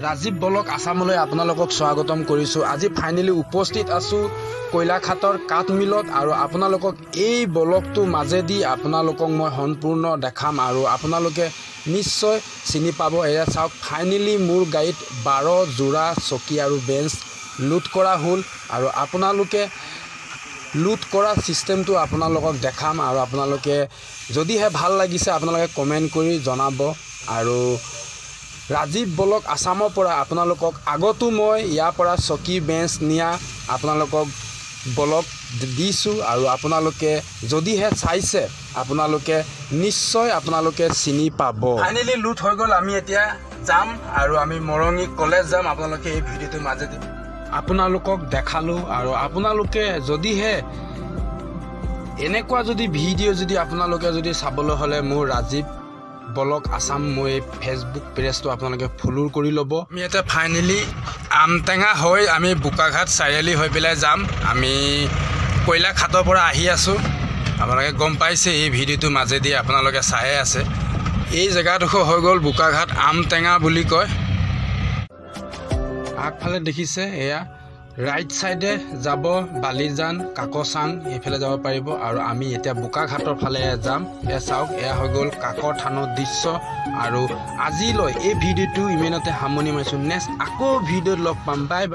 Rajiv blog আসামলৈ আপোনালোকক স্বাগতম কৰিছো। আজি ফাইনেলি উপস্থিত আছো কয়লাঘাটৰ কাঠ মিলত আৰু আপোনালোকক এই ব্লগটো মাজেদি আপোনালোকক মই সম্পূৰ্ণ দেখাম আৰু আপোনালোকে নিশ্চয় চিনি পাব। এয়া চাওক, ফাইনেলি মোৰ গাড়ীত 12 জোৰা চকী আৰু বেঞ্চ লুট কৰা হ'ল আৰু আপোনালোকে লুট কৰা সিস্টেমটো আপোনালোকক দেখাম আৰু আপোনালোকে যদিহে ভাল লাগিছে আপোনালোকে কমেন্ট কৰি জনাব। আৰু ৰাজীৱ ব্লগ আসামৰ পৰা আপোনালোকক আগতো মই ইয়াৰ পৰা চকী বেঞ্চ নিয়া আপোনালোকক ব্লগ দিছো আৰু আপোনালোকে যদিহে চাইছে আপোনালোকে নিশ্চয় আপোনালোকে চিনি পাব। ফাইনেলি লুট হৈ গ'ল। আমি এতিয়া যাম আৰু আমি মৰঙী কলেজ যাম। আপোনালোকে এই ভিডিঅ'টোৰ মাজেদি আপোনালোকক দেখালো আৰু আপোনালোকে যদিহে এনেকুৱা যদি ভিডিঅ' যদি আপোনালোকে যদি চাবলৈ হ'লে মোৰ ৰাজীৱ ব্লগ আসাম মই ফেচবুক পেজটো আপোনালোকে ফলো কৰি ল'ব। আমি এতিয়া ফাইনেলি আমটেঙা হৈ আমি বোকাঘাট চাৰিআলি হৈ পেলাই যাম। আমি কয়লাঘাটৰ পৰা আহি আছোঁ। আপোনালোকে গম পাইছে এই ভিডিঅ'টোৰ মাজেদি আপোনালোকে চাই আছে। এই জেগাডোখৰ হৈ গ'ল বোকাঘাট আমটেঙা বুলি কয়। আগফালে দেখিছে এয়া ৰাইট সাইডে যাব বালিজান কাকচাং এইফালে যাব পাৰিব আৰু আমি এতিয়া বোকাঘাটৰ ফালে যাম। এ চাওক, এয়া হৈ গ'ল কাকৰ থানৰ দৃশ্য আৰু আজিলৈ এই ভিডিঅ'টো ইমানতে সামৰণি মাৰিছোঁ। নেক্সট আকৌ ভিডিঅ'ত লগ পাম। Bye bye.